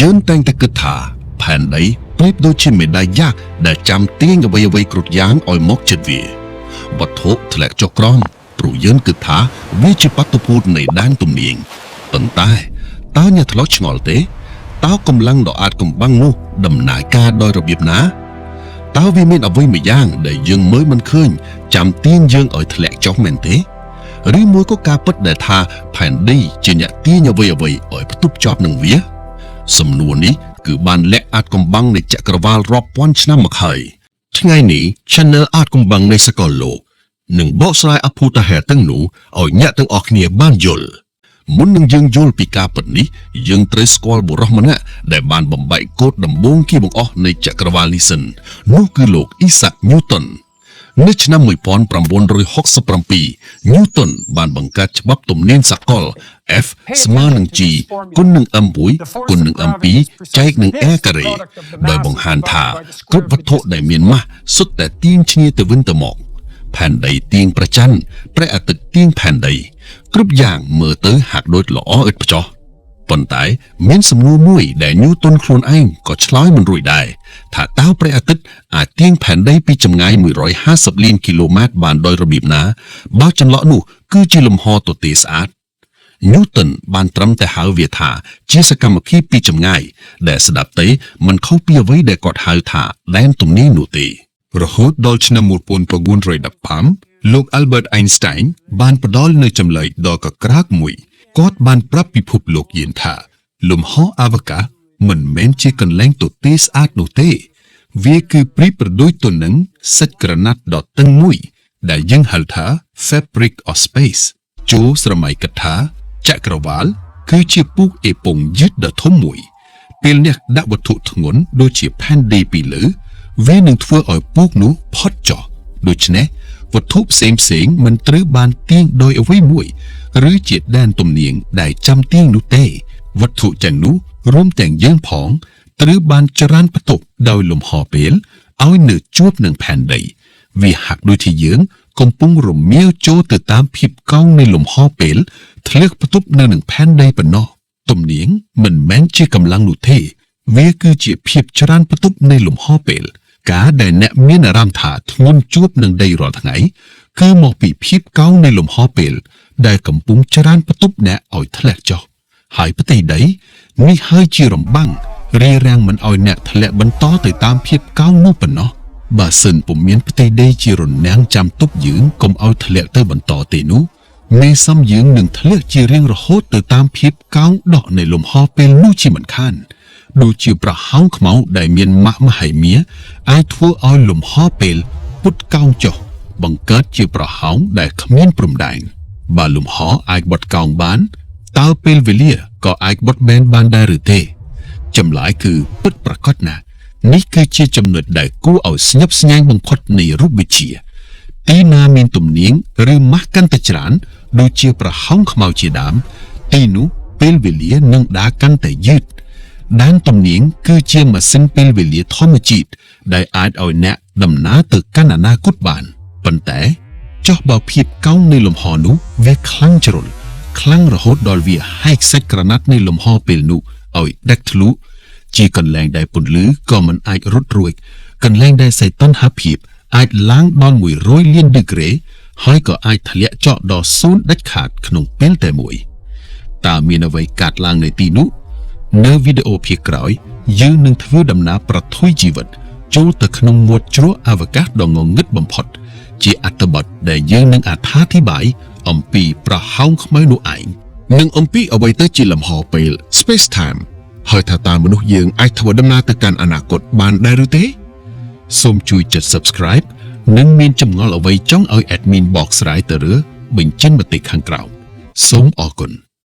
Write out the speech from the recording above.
យើងតែងតែគិតថាផែនដីប្រៀបដូចជាមេដាយយ៉ាក់ដែលចាំទាញអ្វីៗគ្រប់យ៉ាងឲ្យមកជិតវាវត្ថុធ្លាក់ចុះក្រោមព្រោះយើងគិតថាវាជាបាតុភូតនៃដែនទំនាញប៉ុន្តែតើអ្នកធ្លាប់ឆ្ងល់ទេតើកម្លាំងដ៏អាចកំបាំងនោះដំណើរការដោយរបៀបណាតើវាមានអ្វីមួយយ៉ាងដែលយើងមើលមិនឃើញចាំទាញយើងឲ្យធ្លាក់ចុះមែនទេឬមួយក៏ការពិតដែលថាផែនដីជាអ្នកទាញអ្វីៗឲ្យផ្ទុបជាប់នឹងវាសំណួរនេះគឺបានលាក់អាចកំបាំងនៃចក្រវាលរាប់ពាន់ឆ្នាំមកហើយថ្ងៃនេះ Channel អាចកំបាំងនៃសកលលោកនឹងបកស្រាយអភូតហេតុទាំងនោះឲ្យអ្នកទាំងអស់គ្នាបានយល់មុននឹងយើងយល់ពីការពិតនេះយើងត្រូវស្គាល់បុរសម្នាក់ដែលបានបំបែកកូដដំបូងគេបង្អស់នៃចក្រវាលនេះសិននោះគឺលោក Isaac Newton នៅឆ្នាំ 1967 Newton បានបង្កើតច្បាប់ទំនាញសកល F ស្មើនឹង G គុណនឹង M1 គុណនឹង M2 ចែកនឹង A ការ៉េដោយបង្ហាញថាគ្រប់វត្ថុដែលមានម៉ាស់សុទ្ធតែទាញឈ្នាទៅវិញទៅមកផែនដីទាញព្រះច័ន្ទព្រះអាទិត្យទាញផែនដីគ្រប់យ៉ាងមើលទៅហាក់ដូចល្អឥតខ្ចោះប៉ុន្តែមានសំណួរមួយដែលញូតុនខ្លួនឯងក៏ឆ្លើយមិនរួចដែរថាតើព្រះអាទិត្យអាចទាញផែនដីពីចម្ងាយ150លានគីឡូម៉ែត្របានដោយរបៀបណាបើចន្លោះនោះគឺជាលំហទទេស្អាតញូតុនបានត្រឹមតែហៅវាថាជាសកម្មភាពពីចម្ងាយដែលស្ដាប់ទៅមិនខុសពីអ្វីដែលគាត់ហៅថាដែនទំនាញនោះទេរហូតដល់ឆ្នាំ 1915 លោក Albert Einstein បានផ្ដល់នូវចម្លើយដ៏កក្រើកមួយគាត់បានប្រាប់ពិភពលោកយានថាលំហអវកាសមិនមែនជាកន្លែងទទេស្អាតនោះទេវាគឺប្រៀបប្រដូចទៅនឹងសាច់ក្រណាត់ដ៏តឹងមួយដែលយើងហៅថា fabric of space ចូលស្រមៃគិតថាចក្រវាលគឺជាពូកអេប៉ុងយឺតដ៏ធំមួយពេលអ្នកដាក់វត្ថុធ្ងន់ដូចជាផែនដីពីលើវានឹងធ្វើឲ្យពូកនោះផុតចុះដូច្នេះវត្ថុផ្សេងមិនត្រូវបានទាញដោយអ្វីមួយឬជាដែនទំនាញដែលចាំទាញនោះទេវត្ថុទាំងនោះរួមទាំងយើងផងត្រូវបានចរន្តផ្ទុកដោយលំហពេលឲ្យនៅជួបនឹងផែនដីវាហាក់ដូចជាយើងកំពុងរមៀលចូលទៅតាមភាពកោងនៃលំហពេលធ្លាក់ផ្ទុកនៅនឹងផែនដីប៉ុណ្ណោះទំនាញមិនមែនជាកម្លាំងនោះទេវាគឺជាភាពចរន្តផ្ទុកនៃលំហពេលការដែលអ្នកមានអារម្មណ៍ថាធ្ងន់ជួបនឹងដីរាល់ថ្ងៃគឺមកពីភាពកោងនៃលំហពេលដែលកំពុងចរន្តផ្ទុកអ្នកឲ្យធ្លាក់ចុះហើយផ្ទៃដីនេះហើយជារំបាំងរារាំងមិនឲ្យអ្នកធ្លាក់បន្តទៅតាមភាពកោងនោះប៉ុណ្ណោះបើសិនពុំមានផ្ទៃដីជារនាំងចាំទប់យើងកុំឲ្យធ្លាក់ទៅបន្តទេនោះមេសំយើងនឹងធ្លាក់ជារៀងរហូតទៅតាមភាពកោងដក់នៃលំហពេលនោះជាមិនខានដូចជាប្រហោងខ្មៅដែលមានម៉ាក់មហិមាអាចធ្វើឲ្យលំហពេលពុតកោងចុះបង្កើតជាប្រហោងដែលគ្មានព្រំដែនបើលំហអាចបត់កោងបានតើពេលវេលាក៏អាចបត់បែនបានដែរឬទេចម្លើយគឺពិតប្រាកដណាស់នេះគឺជាចំណុចដែលគួរឲ្យស្ញប់ស្ញែងបំផុតនៃរូបវិទ្យាទីណាមានទំនាញឬម៉ាស់កាន់តែច្រើនដូចជាប្រហោងខ្មៅជាដើមទីនោះពេលវេលានឹងដើរកាន់តែយឺតដែនទំនាញគឺជាម៉ាស៊ីនពេលវេលាធម្មជាតិដែលអាចឲ្យអ្នកដំណើរទៅកាន់អនាគតបានប៉ុន្តែចុះបើភាពកោងនៃលំហនោះវាខ្លាំងជ្រុលខ្លាំងរហូតដល់វាហែកសាច់ក្រណាត់នៃលំហពេលនោះឲ្យដាច់ធ្លុះជាកន្លែងដែលពន្លឺក៏មិនអាចរត់រួចកន្លែងដែលសីតុណ្ហភាពអាចឡើងដល់100លានដឺក្រេហើយក៏អាចធ្លាក់ចុះដល់0ដាច់ខាតក្នុងពេលតែមួយតើមានអ្វីកើតឡើងនៅទីនោះនៅវីដេអូភាគក្រោយយើងនឹងធ្វើដំណើរប្រថុយជីវិតចូលទៅក្នុងមាត់ជ្រោះអវកាសដ៏ងងឹតបំផុតជាអត្ថបទដែលយើងនឹងអត្ថាធិប្បាយអំពីប្រហោងខ្មៅនោះឯងនិងអំពីអ្វីទៅជាលំហពេល Space Time ហើយថាតើមនុស្សយើងអាចធ្វើដំណើរទៅកាន់អនាគតបានដែរឬទេសូមជួយចុច Subscribe និងមានចម្ងល់អ្វីចង់ឲ្យ Admin បកស្រាយទៅលើបញ្ចេញមតិខាងក្រោមសូមអរគុណ